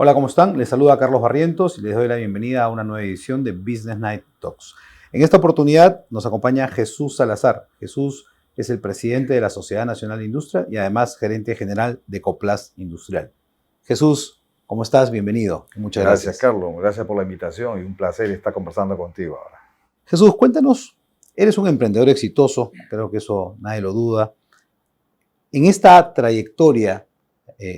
Hola, ¿cómo están? Les saluda Carlos Barrientos y les doy la bienvenida a una nueva edición de Business Night Talks. En esta oportunidad nos acompaña Jesús Salazar. Jesús es el presidente de la Sociedad Nacional de Industria y además gerente general de Coplas Industrial. Jesús, ¿cómo estás? Bienvenido. Muchas gracias. Carlos. Gracias por la invitación y un placer estar conversando contigo ahora. Jesús, cuéntanos, eres un emprendedor exitoso, creo que eso nadie lo duda. En esta trayectoria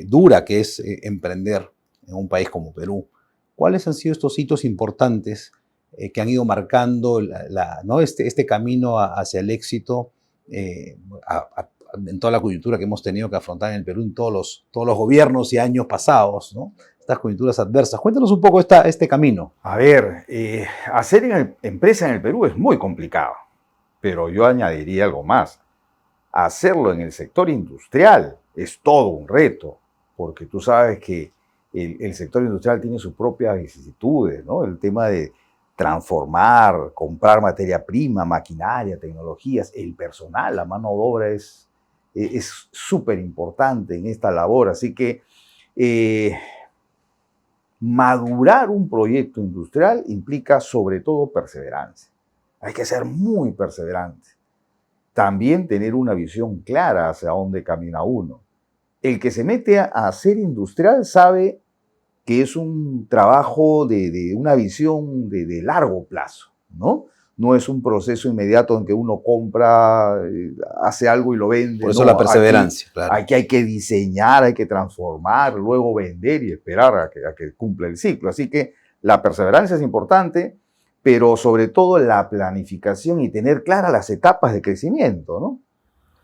dura que es emprender en un país como Perú, ¿cuáles han sido estos hitos importantes que han ido marcando ¿no? este camino hacia el éxito en toda la coyuntura que hemos tenido que afrontar en el Perú en todos los gobiernos y años pasados, ¿no? Estas coyunturas adversas? Cuéntanos un poco este camino. A ver, hacer empresa en el Perú es muy complicado, pero yo añadiría algo más. Hacerlo en el sector industrial es todo un reto, porque tú sabes que el sector industrial tiene sus propias vicisitudes, ¿no? El tema de transformar, comprar materia prima, maquinaria, tecnologías, el personal, la mano de obra es súper importante en esta labor. Así que madurar un proyecto industrial implica sobre todo perseverancia. Hay que ser muy perseverante. También tener una visión clara hacia dónde camina uno. El que se mete a hacer industrial sabe que es un trabajo de una visión de largo plazo, ¿no? No es un proceso inmediato en que uno compra, hace algo y lo vende. Por eso la perseverancia, claro. Aquí hay que diseñar, hay que transformar, luego vender y esperar a que cumpla el ciclo. Así que la perseverancia es importante, pero sobre todo la planificación y tener claras las etapas de crecimiento, ¿no?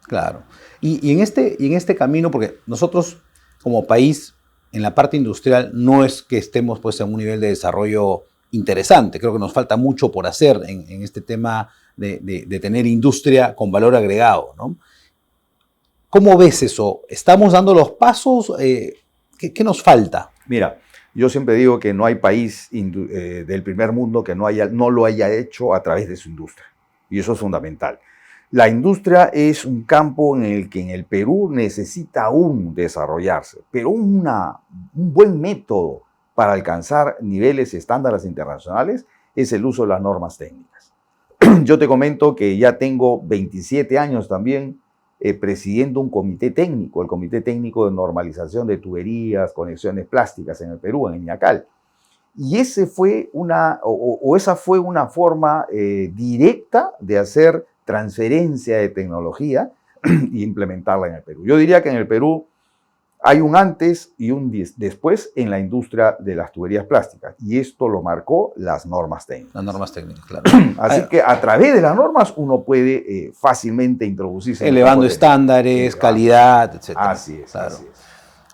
Claro. Y en este camino, porque nosotros como país, en la parte industrial, no es que estemos pues, en un nivel de desarrollo interesante. Creo que nos falta mucho por hacer en este tema de tener industria con valor agregado, ¿no? ¿Cómo ves eso? ¿Estamos dando los pasos? ¿Qué nos falta? Mira, yo siempre digo que no hay país del primer mundo que no lo haya hecho a través de su industria. Y eso es fundamental. La industria es un campo en el que en el Perú necesita aún desarrollarse, pero un buen método para alcanzar niveles y estándares internacionales es el uso de las normas técnicas. Yo te comento que ya tengo 27 años también presidiendo un comité técnico, el Comité Técnico de Normalización de Tuberías, Conexiones Plásticas en el Perú, en el INACAL. Y esa fue una forma directa de hacer transferencia de tecnología e implementarla en el Perú. Yo diría que en el Perú hay un antes y un después en la industria de las tuberías plásticas, y esto lo marcó las normas técnicas. Las normas técnicas, claro. Así que a través de las normas uno puede fácilmente introducirse. Elevando estándares, calidad, etc. Así es, claro. así es.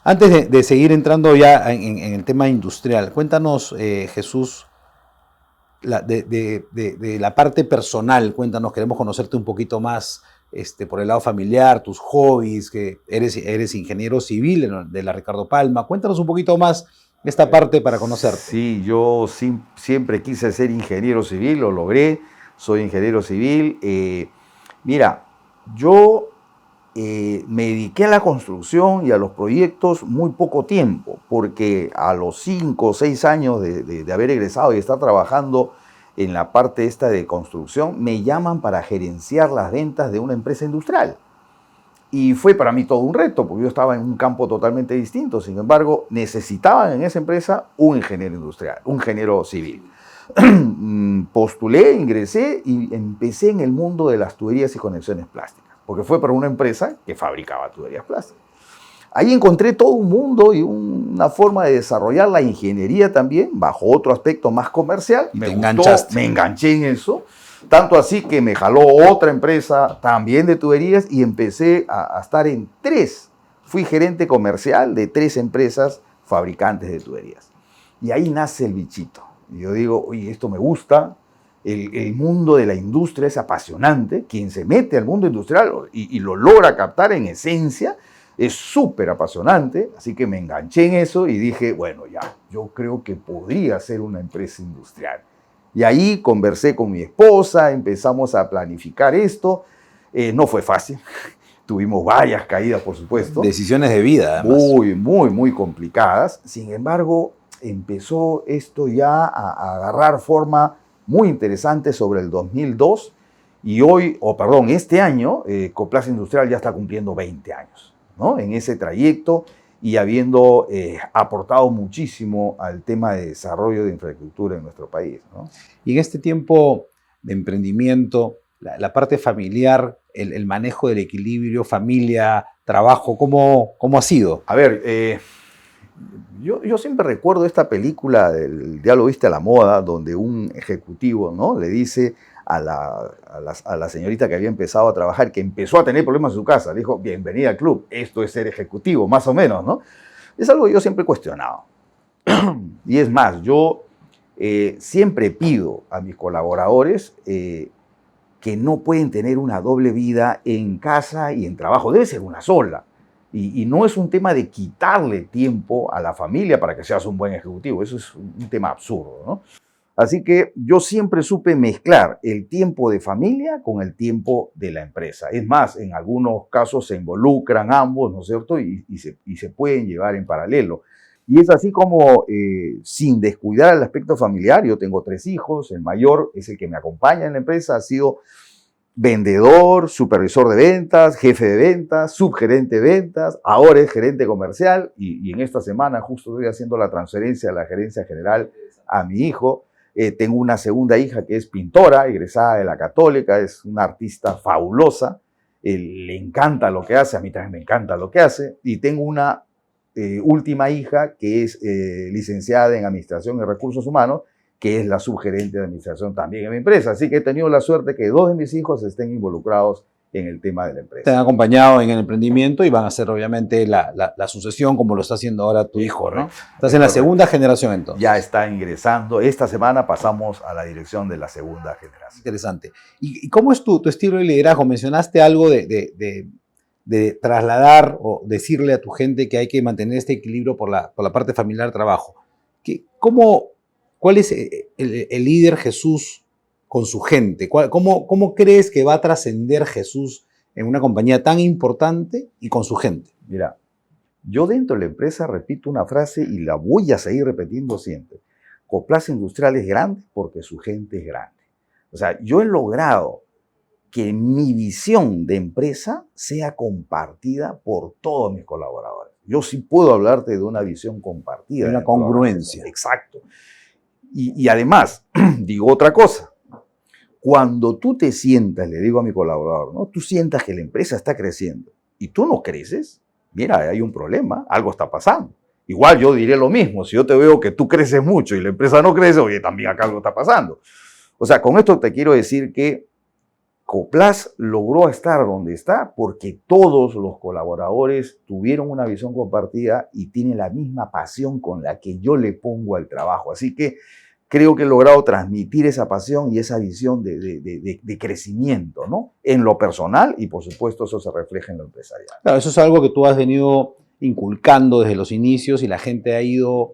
Antes de seguir entrando ya en el tema industrial, cuéntanos, Jesús, de la parte personal, cuéntanos, queremos conocerte un poquito más por el lado familiar, tus hobbies, que eres ingeniero civil de la Ricardo Palma. Cuéntanos un poquito más esta parte para conocerte. Sí, yo siempre quise ser ingeniero civil, lo logré, soy ingeniero civil. Mira, yo me dediqué a la construcción y a los proyectos muy poco tiempo, porque a los 5 o 6 años de haber egresado y estar trabajando en la parte esta de construcción, me llaman para gerenciar las ventas de una empresa industrial. Y fue para mí todo un reto, porque yo estaba en un campo totalmente distinto. Sin embargo, necesitaban en esa empresa un ingeniero industrial, un ingeniero civil. Postulé, ingresé y empecé en el mundo de las tuberías y conexiones plásticas, porque fue para una empresa que fabricaba tuberías plásticas. Ahí encontré todo un mundo y una forma de desarrollar la ingeniería también, bajo otro aspecto más comercial. Me enganché en eso, tanto así que me jaló otra empresa también de tuberías y empecé a estar en 3. Fui gerente comercial de 3 empresas fabricantes de tuberías. Y ahí nace el bichito. Y yo digo, oye, esto me gusta. El mundo de la industria es apasionante. Quien se mete al mundo industrial y lo logra captar en esencia, es súper apasionante. Así que me enganché en eso y dije, bueno, ya, yo creo que podría ser una empresa industrial. Y ahí conversé con mi esposa, empezamos a planificar esto. No fue fácil, tuvimos varias caídas, por supuesto. Decisiones de vida, además. Muy complicadas. Sin embargo, empezó esto ya a agarrar forma muy interesante sobre el 2002 y hoy, este año, Coplaza Industrial ya está cumpliendo 20 años, ¿no? En ese trayecto y habiendo aportado muchísimo al tema de desarrollo de infraestructura en nuestro país, ¿no? Y en este tiempo de emprendimiento, la parte familiar, el manejo del equilibrio, familia, trabajo, ¿cómo ha sido? A ver, yo siempre recuerdo esta película del Ya lo viste a la moda, donde un ejecutivo, ¿no?, le dice a la señorita que había empezado a trabajar, que empezó a tener problemas en su casa, le dijo, bienvenida al club, esto es ser ejecutivo, más o menos, ¿no? Es algo que yo siempre he cuestionado. Y es más, yo siempre pido a mis colaboradores que no pueden tener una doble vida en casa y en trabajo, debe ser una sola. Y no es un tema de quitarle tiempo a la familia para que seas un buen ejecutivo, eso es un tema absurdo, ¿no? Así que yo siempre supe mezclar el tiempo de familia con el tiempo de la empresa. Es más, en algunos casos se involucran ambos, ¿no es cierto? Y se pueden llevar en paralelo. Y es así como, sin descuidar el aspecto familiar, yo tengo 3 hijos, el mayor es el que me acompaña en la empresa, ha sido vendedor, supervisor de ventas, jefe de ventas, subgerente de ventas, ahora es gerente comercial y en esta semana justo estoy haciendo la transferencia de la gerencia general a mi hijo. Tengo una segunda hija que es pintora, egresada de la Católica, es una artista fabulosa, le encanta lo que hace, a mí también me encanta lo que hace, y tengo una última hija que es licenciada en Administración y Recursos Humanos, que es la subgerente de administración también en mi empresa. Así que he tenido la suerte que 2 de mis hijos estén involucrados en el tema de la empresa. Te han acompañado en el emprendimiento y van a hacer obviamente la sucesión como lo está haciendo ahora tu hijo, ¿no? Estás en la segunda generación entonces. Ya está ingresando. Esta semana pasamos a la dirección de la segunda generación. Interesante. ¿Y cómo es tu estilo de liderazgo? Mencionaste algo de trasladar o decirle a tu gente que hay que mantener este equilibrio por la parte familiar-trabajo. ¿Cuál es el líder Jesús con su gente? ¿Cómo crees que va a trascender Jesús en una compañía tan importante y con su gente? Mira, yo dentro de la empresa repito una frase y la voy a seguir repitiendo siempre. Coplaza Industrial es grande porque su gente es grande. O sea, yo he logrado que mi visión de empresa sea compartida por todos mis colaboradores. Yo sí puedo hablarte de una visión compartida. Una congruencia. Exacto. Y además, digo otra cosa. Cuando tú te sientas, le digo a mi colaborador, ¿no?, tú sientas que la empresa está creciendo y tú no creces, mira, hay un problema, algo está pasando. Igual yo diré lo mismo, si yo te veo que tú creces mucho y la empresa no crece, oye, también acá algo está pasando. O sea, con esto te quiero decir que Coplaza logró estar donde está porque todos los colaboradores tuvieron una visión compartida y tienen la misma pasión con la que yo le pongo al trabajo. Así que creo que he logrado transmitir esa pasión y esa visión de crecimiento, ¿no?, en lo personal y, por supuesto, eso se refleja en lo empresarial. Claro, eso es algo que tú has venido inculcando desde los inicios y la gente ha ido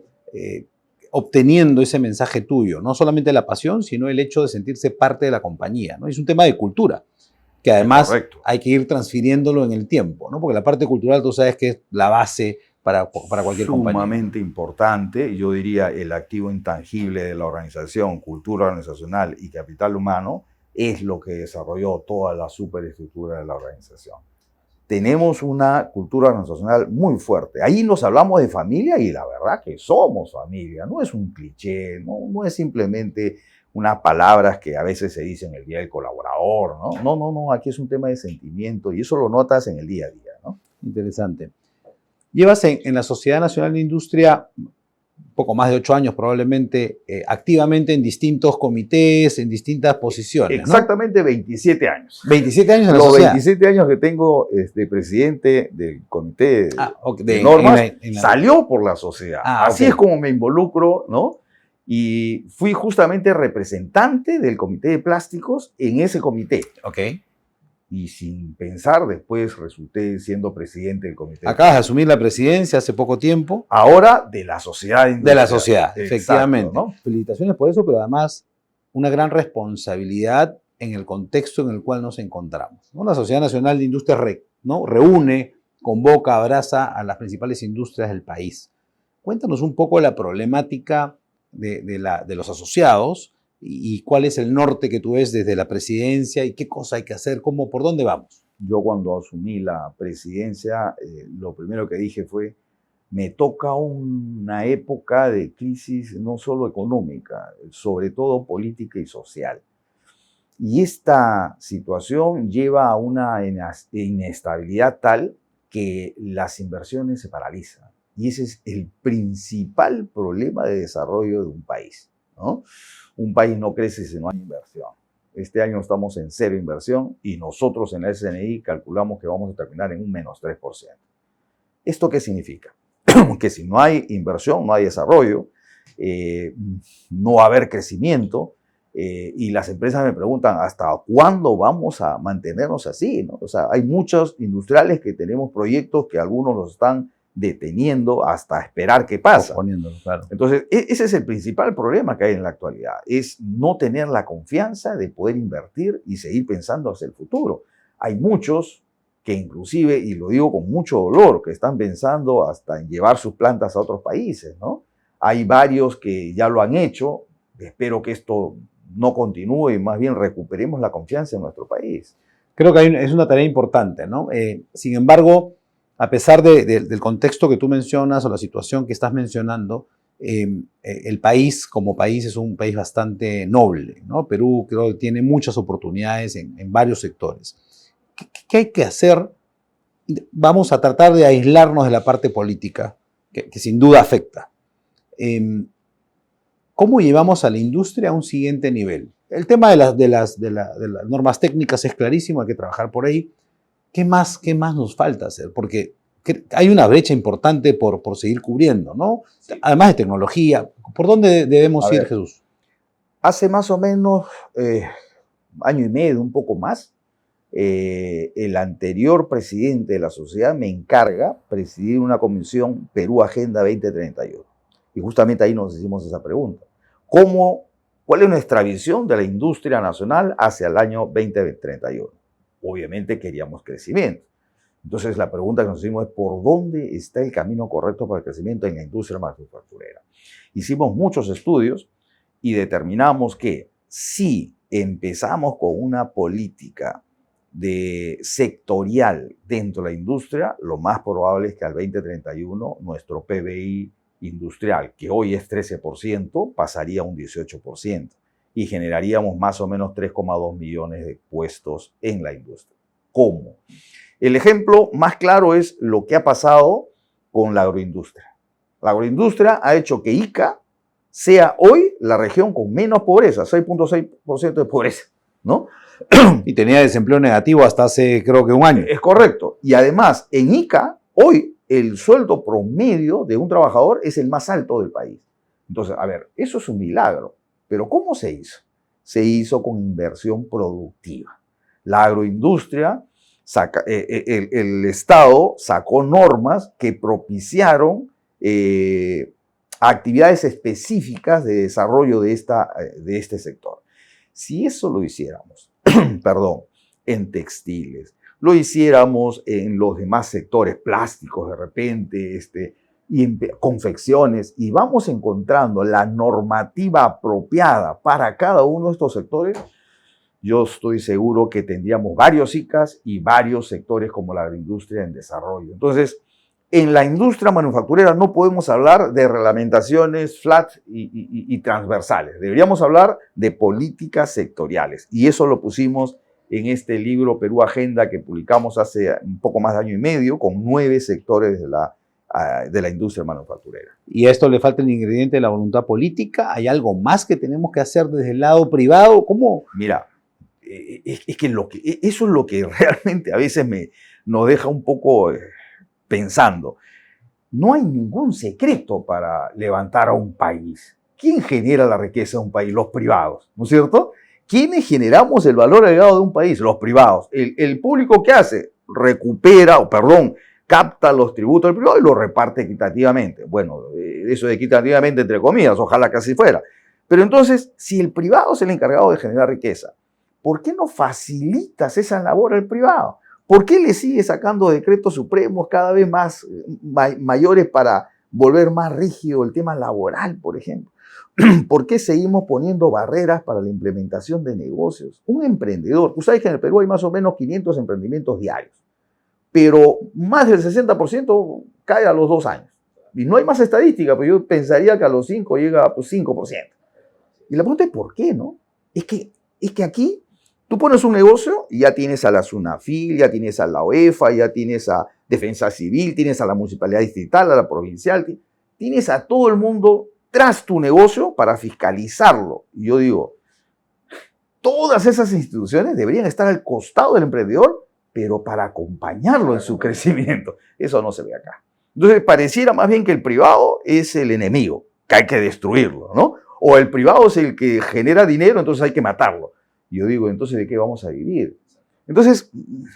obteniendo ese mensaje tuyo. No solamente la pasión, sino el hecho de sentirse parte de la compañía, ¿no? Es un tema de cultura, que además hay que ir transfiriéndolo en el tiempo, ¿no? Porque la parte cultural, tú sabes que es la base para cualquier compañía. Sumamente importante, yo diría el activo intangible de la organización, cultura organizacional y capital humano, es lo que desarrolló toda la superestructura de la organización. Tenemos una cultura organizacional muy fuerte. Ahí nos hablamos de familia y la verdad que somos familia. No es un cliché, no es simplemente unas palabras que a veces se dicen el día del colaborador, ¿no? No, aquí es un tema de sentimiento y eso lo notas en el día a día, ¿no? Interesante. Llevas en la Sociedad Nacional de Industria poco más de 8 años probablemente, activamente en distintos comités, en distintas posiciones, ¿no? Exactamente 27 años. 27 años en la Los sociedad. 27 años que tengo presidente del comité de normas, salió por la sociedad. Así es como me involucro, ¿no? Y fui justamente representante del comité de plásticos en ese comité. Ok. Y sin pensar, después resulté siendo presidente del comité. Acabas de asumir la presidencia hace poco tiempo. Ahora de la sociedad industrial. De la sociedad, efectivamente. Exacto, ¿no? Felicitaciones por eso, pero además una gran responsabilidad en el contexto en el cual nos encontramos, ¿no? La Sociedad Nacional de Industria ¿no? Reúne, convoca, abraza a las principales industrias del país. Cuéntanos un poco la problemática de los asociados y cuál es el norte que tú ves desde la presidencia y qué cosa hay que hacer, por dónde vamos. Yo cuando asumí la presidencia, lo primero que dije fue, me toca una época de crisis no solo económica, sobre todo política y social. Y esta situación lleva a una inestabilidad tal que las inversiones se paralizan. Y ese es el principal problema de desarrollo de un país, ¿no? Un país no crece si no hay inversión. Este año estamos en 0 inversión y nosotros en la SNI calculamos que vamos a terminar en un -3%. ¿Esto qué significa? Que si no hay inversión, no hay desarrollo, no va a haber crecimiento, y las empresas me preguntan, ¿hasta cuándo vamos a mantenernos así, ¿no? O sea, hay muchos industriales que tenemos proyectos que algunos los están deteniendo hasta esperar qué pasa. Claro. Entonces, ese es el principal problema que hay en la actualidad, es no tener la confianza de poder invertir y seguir pensando hacia el futuro. Hay muchos que inclusive, y lo digo con mucho dolor, que están pensando hasta en llevar sus plantas a otros países, ¿no? Hay varios que ya lo han hecho. Espero que esto no continúe y más bien recuperemos la confianza en nuestro país. Creo que es una tarea importante, ¿no? Sin embargo, a pesar del contexto que tú mencionas o la situación que estás mencionando, el país como país es un país bastante noble, ¿no? Perú creo que tiene muchas oportunidades en varios sectores. ¿Qué hay que hacer? Vamos a tratar de aislarnos de la parte política, que sin duda afecta. ¿Cómo llevamos a la industria a un siguiente nivel? El tema de las normas técnicas es clarísimo, hay que trabajar por ahí. ¿Qué más nos falta hacer? Porque hay una brecha importante por seguir cubriendo, ¿no? Sí. Además de tecnología. ¿Por dónde debemos ir, Jesús? Hace más o menos año y medio, un poco más, el anterior presidente de la sociedad me encarga presidir una comisión Perú Agenda 2031. Y justamente ahí nos hicimos esa pregunta. ¿Cuál es nuestra visión de la industria nacional hacia el año 2031? Obviamente queríamos crecimiento. Entonces la pregunta que nos hicimos es ¿por dónde está el camino correcto para el crecimiento en la industria manufacturera? Hicimos muchos estudios y determinamos que si empezamos con una política sectorial dentro de la industria, lo más probable es que al 2031 nuestro PBI industrial, que hoy es 13%, pasaría a un 18% y generaríamos más o menos 3,2 millones de puestos en la industria. ¿Cómo? El ejemplo más claro es lo que ha pasado con la agroindustria. La agroindustria ha hecho que Ica sea hoy la región con menos pobreza, 6,6% de pobreza, ¿no? Y tenía desempleo negativo hasta hace, creo que un año. Es correcto. Y además, en Ica, hoy, el sueldo promedio de un trabajador es el más alto del país. Entonces, a ver, eso es un milagro. Pero ¿cómo se hizo? Se hizo con inversión productiva. La agroindustria, el Estado sacó normas que propiciaron actividades específicas de desarrollo de este sector. Si eso lo hiciéramos, en textiles, lo hiciéramos en los demás sectores, plásticos de repente, y en confecciones, y vamos encontrando la normativa apropiada para cada uno de estos sectores, yo estoy seguro que tendríamos varios ICAs y varios sectores como la agroindustria en desarrollo. Entonces, en la industria manufacturera no podemos hablar de reglamentaciones flat y transversales. Deberíamos hablar de políticas sectoriales. Y eso lo pusimos en este libro Perú Agenda que publicamos hace un poco más de año y medio con 9 sectores de la industria manufacturera. ¿Y a esto le falta el ingrediente de la voluntad política? ¿Hay algo más que tenemos que hacer desde el lado privado? ¿Cómo? Mira, es que eso es lo que realmente a veces nos deja un poco pensando. No hay ningún secreto para levantar a un país. ¿Quién genera la riqueza de un país? Los privados, ¿no es cierto? ¿Quiénes generamos el valor agregado de un país? Los privados. ¿El público qué hace? Capta los tributos del privado y los reparte equitativamente. Bueno, eso de equitativamente entre comillas, ojalá que así fuera. Pero entonces, si el privado es el encargado de generar riqueza, ¿por qué no facilitas esa labor al privado? ¿Por qué le sigue sacando decretos supremos cada vez más mayores para volver más rígido el tema laboral, por ejemplo? ¿Por qué seguimos poniendo barreras para la implementación de negocios? Un emprendedor, tú sabes que en el Perú hay más o menos 500 emprendimientos diarios, pero más del 60% cae a los 2 años. Y no hay más estadística, pero yo pensaría que a los 5 llega pues 5%. Y la pregunta es ¿por qué, no? Es que aquí tú pones un negocio y ya tienes a la SUNAFIL, ya tienes a la OEFA, ya tienes a Defensa Civil, tienes a la Municipalidad Distrital, a la Provincial, tienes a todo el mundo tras tu negocio para fiscalizarlo. Y yo digo, todas esas instituciones deberían estar al costado del emprendedor, pero para acompañarlo en su crecimiento. Eso no se ve acá. Entonces, pareciera más bien que el privado es el enemigo, que hay que destruirlo, ¿no? O el privado es el que genera dinero, entonces hay que matarlo. Y yo digo, entonces, ¿de qué vamos a vivir? Entonces,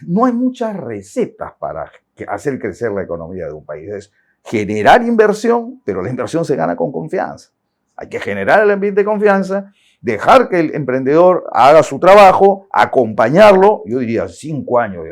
no hay muchas recetas para hacer crecer la economía de un país. Es generar inversión, pero la inversión se gana con confianza. Hay que generar el ambiente de confianza, dejar que el emprendedor haga su trabajo, acompañarlo. Yo diría 5 años,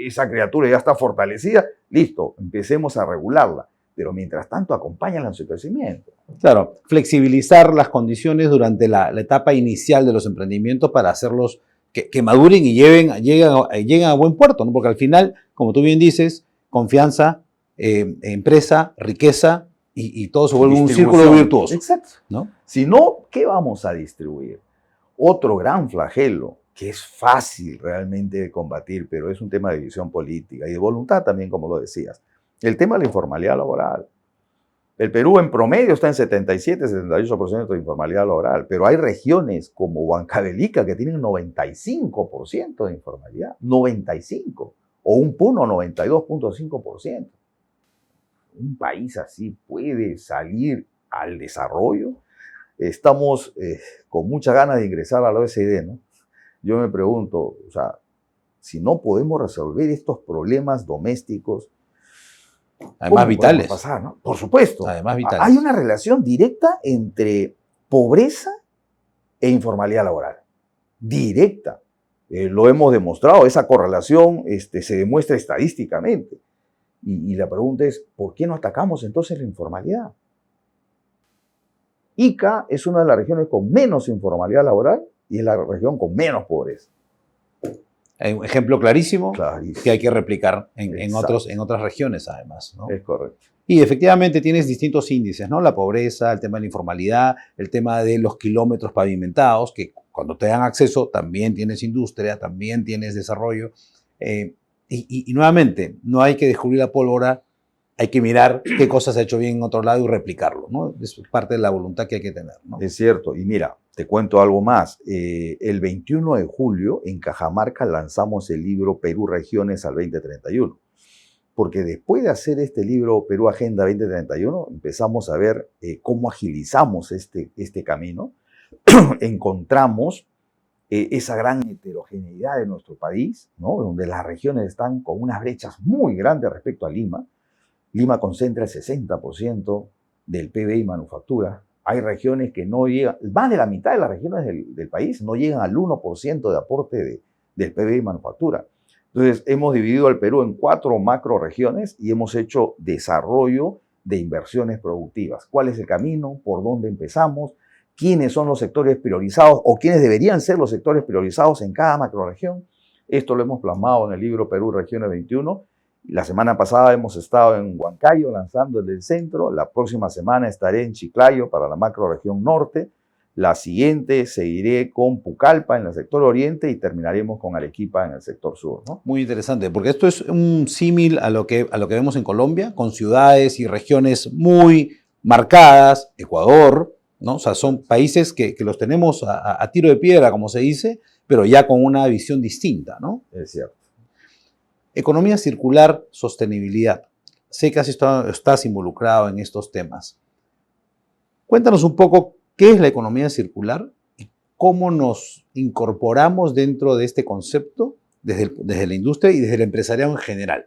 esa criatura ya está fortalecida, listo, empecemos a regularla. Pero mientras tanto, acompáñala en su crecimiento. Claro, flexibilizar las condiciones durante la etapa inicial de los emprendimientos para hacerlos que maduren y lleguen a buen puerto, ¿no? Porque al final, como tú bien dices, confianza, empresa, riqueza y todo se vuelve un círculo virtuoso. Exacto. ¿No? Si no, ¿qué vamos a distribuir? Otro gran flagelo que es fácil realmente de combatir, pero es un tema de visión política y de voluntad también, como lo decías. El tema de la informalidad laboral. El Perú en promedio está en 77-78% de informalidad laboral, pero hay regiones como Huancavelica que tienen 95% de informalidad, 95%, o un Puno 92.5%. ¿Un país así puede salir al desarrollo? Estamos con muchas ganas de ingresar a la OECD, ¿no? Yo me pregunto, o sea, si no podemos resolver estos problemas domésticos, además vitales. Pasar, ¿no? Por supuesto. Además vitales. Hay una relación directa entre pobreza e informalidad laboral. Directa. Lo hemos demostrado. Esa correlación se demuestra estadísticamente. Y la pregunta es, ¿por qué no atacamos entonces la informalidad? Ica es una de las regiones con menos informalidad laboral y es la región con menos pobreza. Hay un ejemplo clarísimo, Clarísimo. Que hay que replicar en otras regiones, además, ¿no? Es correcto. Y efectivamente tienes distintos índices, ¿no? La pobreza, el tema de la informalidad, el tema de los kilómetros pavimentados, que cuando te dan acceso también tienes industria, también tienes desarrollo. Y nuevamente, no hay que descubrir la pólvora, hay que mirar qué cosas se ha hecho bien en otro lado y replicarlo, ¿no? Es parte de la voluntad que hay que tener, ¿no? Es cierto. Y mira, te cuento algo más. El 21 de julio en Cajamarca lanzamos el libro Perú Regiones al 2031. Porque después de hacer este libro Perú Agenda 2031, empezamos a ver cómo agilizamos este camino. Encontramos esa gran heterogeneidad de nuestro país, ¿no? Donde las regiones están con unas brechas muy grandes respecto a Lima. Lima concentra el 60% del PBI manufactura. Hay regiones que no llegan, más de la mitad de las regiones del país no llegan al 1% de aporte del PBI manufactura. Entonces, hemos dividido al Perú en 4 macro regiones y hemos hecho desarrollo de inversiones productivas. ¿Cuál es el camino? ¿Por dónde empezamos? ¿Quiénes son los sectores priorizados o quiénes deberían ser los sectores priorizados en cada macroregión? Esto lo hemos plasmado en el libro Perú Regiones 21. La semana pasada hemos estado en Huancayo lanzando el del centro. La próxima semana estaré en Chiclayo para la macroregión norte. La siguiente seguiré con Pucallpa en el sector oriente y terminaremos con Arequipa en el sector sur, ¿no? Muy interesante, porque esto es un símil a lo que vemos en Colombia, con ciudades y regiones muy marcadas, Ecuador, ¿no? O sea, son países que los tenemos a tiro de piedra, como se dice, pero ya con una visión distinta, ¿no? Es cierto. Economía circular, sostenibilidad. Sé que estás involucrado en estos temas. Cuéntanos un poco qué es la economía circular y cómo nos incorporamos dentro de este concepto desde la industria y desde el empresariado en general.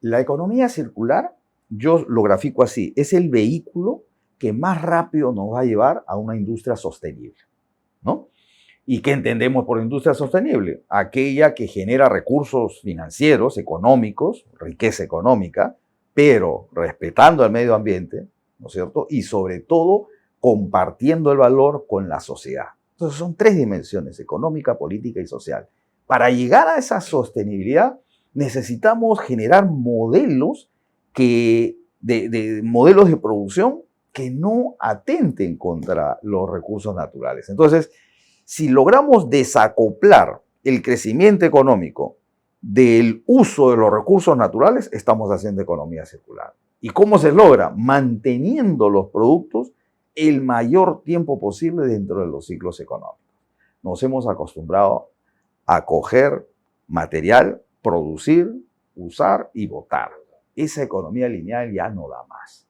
La economía circular, yo lo grafico así, es el vehículo que más rápido nos va a llevar a una industria sostenible, ¿no? ¿Y qué entendemos por industria sostenible? Aquella que genera recursos financieros, económicos, riqueza económica, pero respetando al medio ambiente, ¿no es cierto? Y sobre todo compartiendo el valor con la sociedad. Entonces son tres dimensiones: económica, política y social. Para llegar a esa sostenibilidad necesitamos generar modelos modelos de producción que no atenten contra los recursos naturales. Entonces, si logramos desacoplar el crecimiento económico del uso de los recursos naturales, estamos haciendo economía circular. ¿Y cómo se logra? Manteniendo los productos el mayor tiempo posible dentro de los ciclos económicos. Nos hemos acostumbrado a coger material, producir, usar y botar. Esa economía lineal ya no da más.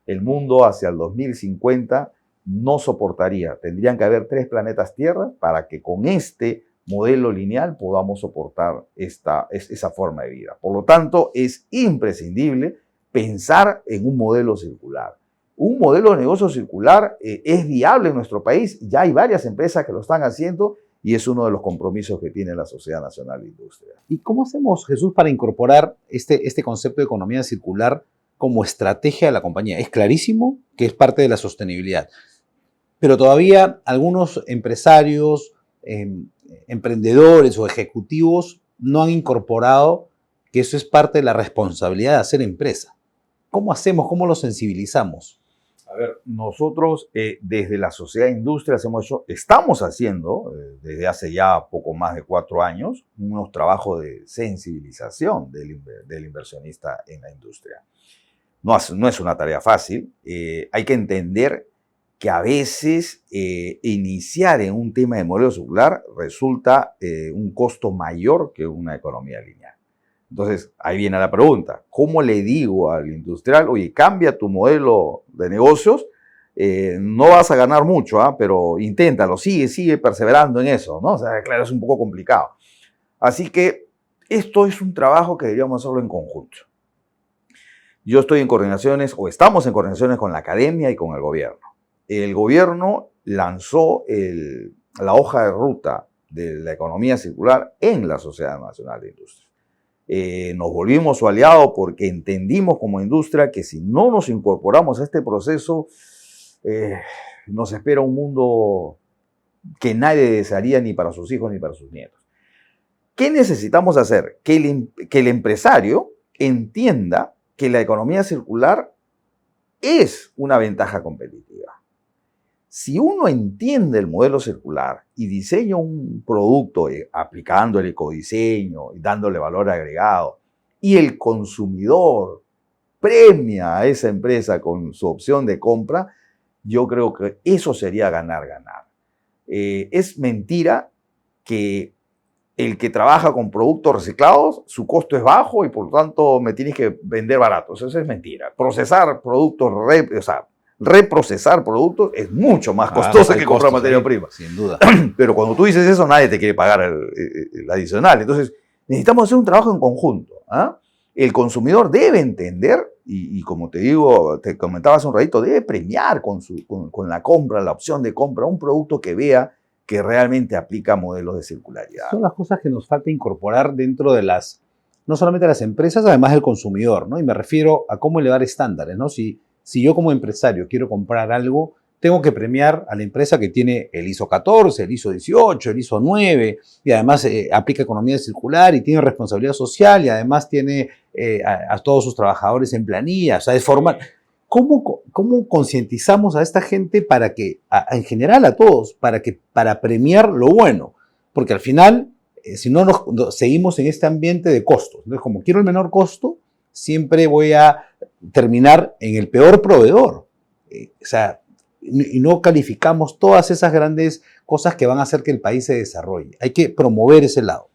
El mundo hacia el 2050 no soportaría. Tendrían que haber 3 planetas Tierra para que con este modelo lineal podamos soportar esa forma de vida. Por lo tanto, es imprescindible pensar en un modelo circular. Un modelo de negocio circular es viable en nuestro país. Ya hay varias empresas que lo están haciendo y es uno de los compromisos que tiene la Sociedad Nacional de Industria. ¿Y cómo hacemos, Jesús, para incorporar este concepto de economía circular como estrategia de la compañía? Es clarísimo que es parte de la sostenibilidad, pero todavía algunos empresarios, emprendedores o ejecutivos no han incorporado que eso es parte de la responsabilidad de hacer empresa. ¿Cómo hacemos? ¿Cómo lo sensibilizamos? A ver, nosotros desde la Sociedad de Industria estamos haciendo desde hace ya poco más de 4 años unos trabajos de sensibilización del inversionista en la industria. No es una tarea fácil. Hay que entender que a veces iniciar en un tema de modelo circular resulta un costo mayor que una economía lineal. Entonces, ahí viene la pregunta: ¿cómo le digo al industrial, oye, cambia tu modelo de negocios? No vas a ganar mucho, pero inténtalo, sigue perseverando en eso, ¿no? O sea, claro, es un poco complicado. Así que esto es un trabajo que deberíamos hacerlo en conjunto. Yo estoy en coordinaciones, o estamos en coordinaciones con la academia y con el gobierno. El gobierno lanzó la hoja de ruta de la economía circular en la Sociedad Nacional de Industria. Nos volvimos su aliado porque entendimos como industria que si no nos incorporamos a este proceso, nos espera un mundo que nadie desearía ni para sus hijos ni para sus nietos. ¿Qué necesitamos hacer? Que el empresario entienda que la economía circular es una ventaja competitiva. Si uno entiende el modelo circular y diseña un producto aplicando el ecodiseño y dándole valor agregado, y el consumidor premia a esa empresa con su opción de compra, yo creo que eso sería ganar-ganar. Es mentira que el que trabaja con productos reciclados, su costo es bajo y por lo tanto me tienes que vender barato. Eso es mentira. Procesar productos, reprocesar productos es mucho más costoso que comprar materia prima. Sin duda. Pero cuando tú dices eso, nadie te quiere pagar el adicional. Entonces, necesitamos hacer un trabajo en conjunto. El consumidor debe entender, y como te comentaba hace un ratito, debe premiar con la compra, la opción de compra, un producto que vea que realmente aplica modelos de circularidad. Son las cosas que nos falta incorporar dentro de no solamente las empresas, además del consumidor, ¿no? Y me refiero a cómo elevar estándares, ¿no? Si yo como empresario quiero comprar algo, tengo que premiar a la empresa que tiene el ISO 14, el ISO 18, el ISO 9, y además aplica economía circular y tiene responsabilidad social y además tiene a todos sus trabajadores en planilla, o sea, es formal. ¿Cómo concientizamos a esta gente para que, en general a todos, para premiar lo bueno? Porque al final, si no seguimos en este ambiente de costos, entonces como quiero el menor costo, siempre voy a terminar en el peor proveedor. O sea, y no calificamos todas esas grandes cosas que van a hacer que el país se desarrolle. Hay que promover ese lado.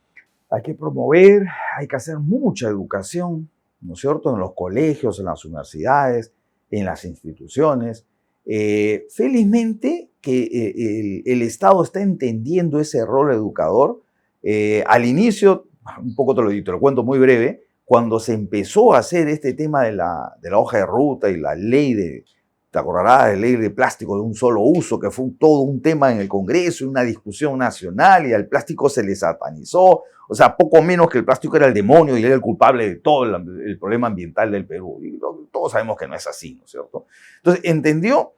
Hay que promover, hay que hacer mucha educación, ¿no es cierto?, en los colegios, en las universidades, en las instituciones. Felizmente que el Estado está entendiendo ese rol educador. Al inicio, un poco te lo cuento muy breve, cuando se empezó a hacer este tema de la hoja de ruta y la ley Te acordarás de la ley de plástico de un solo uso, que fue todo un tema en el Congreso y una discusión nacional, y al plástico se le satanizó. O sea, poco menos que el plástico era el demonio y era el culpable de todo el problema ambiental del Perú. Y todos sabemos que no es así, ¿no es cierto? Entonces, entendió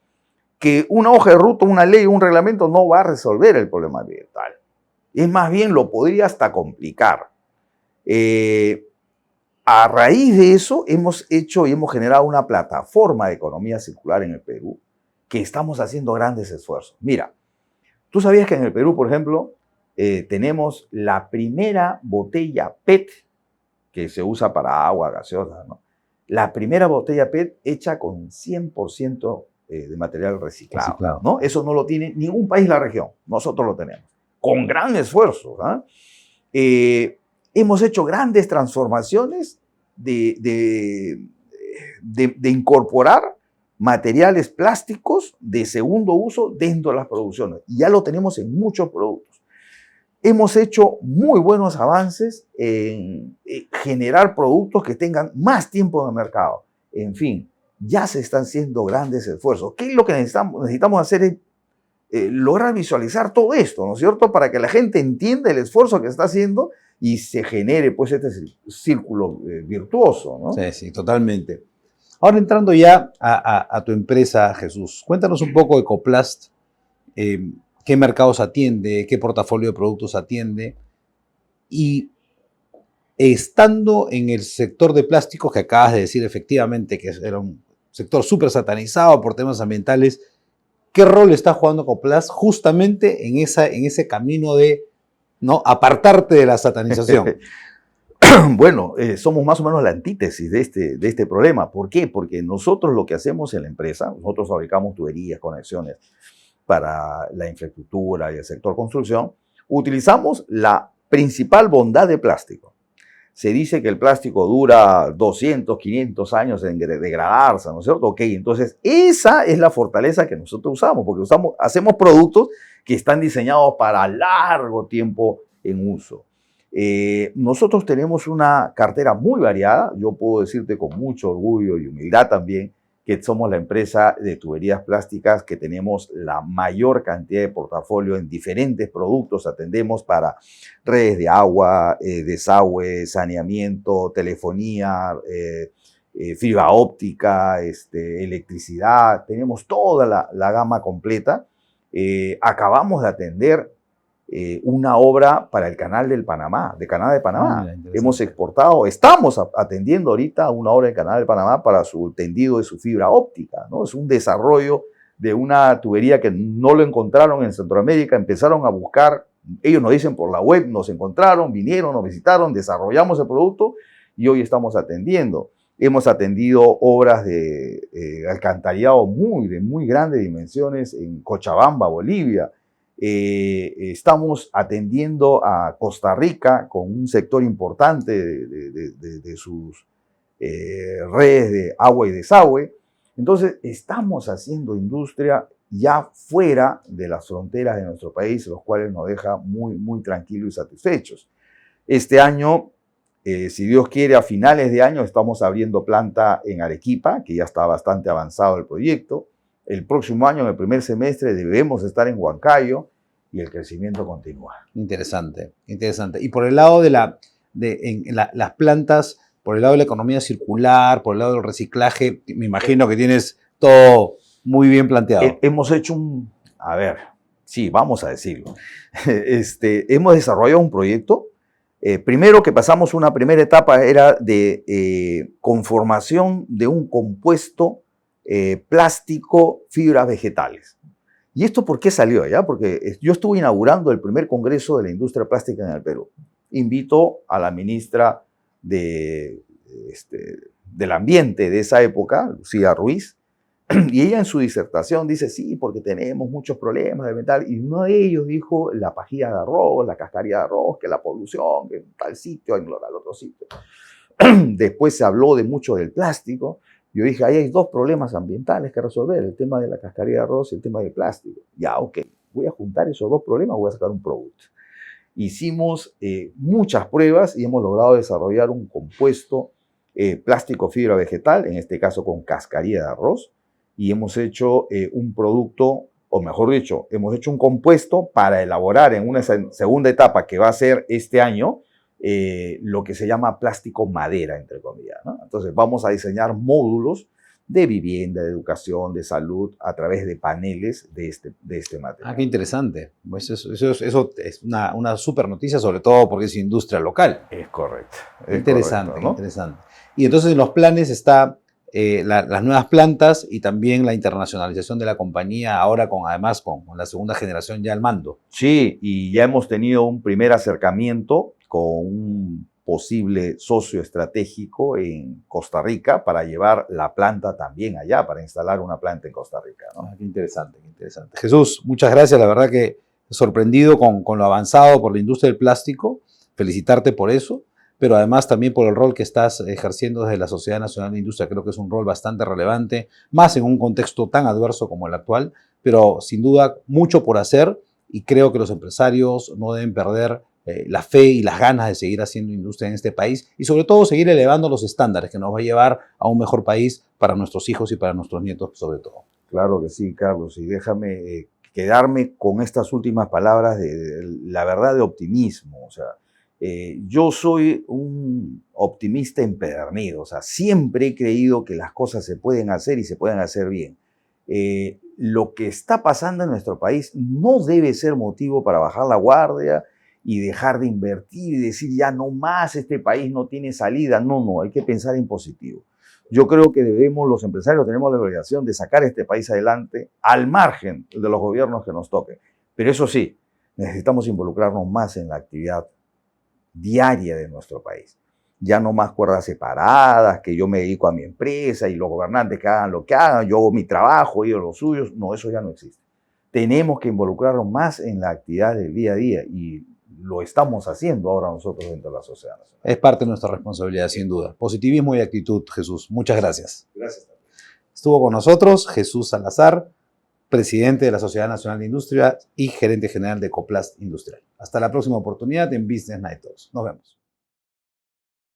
que una hoja de ruta, una ley, un reglamento no va a resolver el problema ambiental. Es más bien, lo podría hasta complicar. A raíz de eso hemos hecho y hemos generado una plataforma de economía circular en el Perú que estamos haciendo grandes esfuerzos. Mira, tú sabías que en el Perú, por ejemplo, tenemos la primera botella PET que se usa para agua gaseosa, ¿no? La primera botella PET hecha con 100% de material reciclado, ¿no? Eso no lo tiene ningún país de la región. Nosotros lo tenemos. Con gran esfuerzo, ¿eh? Hemos hecho grandes transformaciones de incorporar materiales plásticos de segundo uso dentro de las producciones. Y ya lo tenemos en muchos productos. Hemos hecho muy buenos avances en generar productos que tengan más tiempo en el mercado. En fin, ya se están haciendo grandes esfuerzos. ¿Qué es lo que necesitamos hacer? Es lograr visualizar todo esto, ¿no es cierto? Para que la gente entienda el esfuerzo que está haciendo y se genere pues este círculo virtuoso, ¿no? Sí, sí, totalmente. Ahora entrando ya a tu empresa, Jesús, cuéntanos un poco de Ecoplast, qué mercados atiende, qué portafolio de productos atiende, y estando en el sector de plásticos, que acabas de decir efectivamente que era un sector súper satanizado por temas ambientales, ¿qué rol está jugando Ecoplast justamente en ese camino de, ¿no?, apartarte de la satanización? Bueno, somos más o menos la antítesis de este problema. ¿Por qué? Porque nosotros lo que hacemos en la empresa, nosotros fabricamos tuberías, conexiones para la infraestructura y el sector construcción, utilizamos la principal bondad de plástico. Se dice que el plástico dura 200, 500 años en degradarse, ¿no es cierto? Ok, entonces esa es la fortaleza que nosotros usamos, porque hacemos productos que están diseñados para largo tiempo en uso. Nosotros tenemos una cartera muy variada. Yo puedo decirte con mucho orgullo y humildad también que somos la empresa de tuberías plásticas que tenemos la mayor cantidad de portafolio en diferentes productos. Atendemos para redes de agua, desagüe, saneamiento, telefonía, fibra óptica, electricidad. Tenemos toda la gama completa. Acabamos de atender una obra para el Canal de Panamá. Hemos exportado, estamos atendiendo ahorita una obra del Canal del Panamá para su tendido de su fibra óptica, ¿no? Es un desarrollo de una tubería que no lo encontraron en Centroamérica, empezaron a buscar, ellos nos dicen por la web, nos encontraron, vinieron, nos visitaron, desarrollamos el producto y hoy estamos atendiendo. Hemos atendido obras de alcantarillado de muy grandes dimensiones en Cochabamba, Bolivia. Estamos atendiendo a Costa Rica con un sector importante de sus redes de agua y desagüe. Entonces, estamos haciendo industria ya fuera de las fronteras de nuestro país, los cuales nos deja muy, muy tranquilos y satisfechos. Este año, si Dios quiere, a finales de año estamos abriendo planta en Arequipa, que ya está bastante avanzado el proyecto. El próximo año, en el primer semestre, debemos estar en Huancayo y el crecimiento continúa. Interesante, interesante. Y por el lado de las plantas, por el lado de la economía circular, por el lado del reciclaje, me imagino que tienes todo muy bien planteado. Hemos hecho sí, vamos a decirlo. Hemos desarrollado un proyecto. Primero que pasamos una primera etapa era de conformación de un compuesto plástico, fibras vegetales. ¿Y esto por qué salió allá? Porque yo estuve inaugurando el primer congreso de la industria plástica en el Perú. Invito a la ministra del ambiente de esa época, Lucía Ruiz, y ella en su disertación dice, sí, porque tenemos muchos problemas de metal, y uno de ellos dijo la pajilla de arroz, la cascarilla de arroz, que la polución, que en tal sitio, en tal otro sitio. Después se habló mucho del plástico. Yo dije, ahí hay dos problemas ambientales que resolver, el tema de la cascarilla de arroz y el tema del plástico. Ya, ok, voy a juntar esos dos problemas, voy a sacar un producto. Hicimos muchas pruebas y hemos logrado desarrollar un compuesto plástico fibra vegetal, en este caso con cascarilla de arroz, y hemos hecho un producto, o mejor dicho, hemos hecho un compuesto para elaborar en una segunda etapa que va a ser este año, lo que se llama plástico madera, entre comillas, ¿no? Entonces vamos a diseñar módulos de vivienda, de educación, de salud, a través de paneles de este material. Ah, qué interesante. Pues eso es una súper noticia, sobre todo porque es industria local. Es correcto. Interesante, correcto, ¿no? interesante. Y entonces en los planes está las nuevas plantas y también la internacionalización de la compañía, ahora además con la segunda generación ya al mando. Sí, y ya hemos tenido un primer acercamiento con un posible socio estratégico en Costa Rica para llevar la planta también allá, para instalar una planta en Costa Rica, ¿no? Ah, qué interesante, qué interesante. Jesús, muchas gracias. La verdad que sorprendido con lo avanzado por la industria del plástico. Felicitarte por eso, pero además también por el rol que estás ejerciendo desde la Sociedad Nacional de Industria. Creo que es un rol bastante relevante, más en un contexto tan adverso como el actual, pero sin duda mucho por hacer y creo que los empresarios no deben perder la fe y las ganas de seguir haciendo industria en este país y sobre todo seguir elevando los estándares que nos va a llevar a un mejor país para nuestros hijos y para nuestros nietos sobre todo. Claro que sí, Carlos, y déjame quedarme con estas últimas palabras la verdad de optimismo. O sea, yo soy un optimista empedernido, o sea, siempre he creído que las cosas se pueden hacer y se pueden hacer bien. Lo que está pasando en nuestro país no debe ser motivo para bajar la guardia y dejar de invertir y decir ya no más, este país no tiene salida. No, hay que pensar en positivo. Yo creo que los empresarios tenemos la obligación de sacar este país adelante al margen de los gobiernos que nos toquen. Pero eso sí, necesitamos involucrarnos más en la actividad diaria de nuestro país. Ya no más cuerdas separadas, que yo me dedico a mi empresa y los gobernantes que hagan lo que hagan, yo hago mi trabajo, ellos los suyos. No, eso ya no existe. Tenemos que involucrarnos más en la actividad del día a día y lo estamos haciendo ahora nosotros dentro de la sociedad nacional. Es parte de nuestra responsabilidad, sin duda. Positivismo y actitud, Jesús. Muchas gracias. Gracias. Estuvo con nosotros Jesús Salazar, presidente de la Sociedad Nacional de Industria y gerente general de Coplast Industrial. Hasta la próxima oportunidad en Business Night Talks. Nos vemos.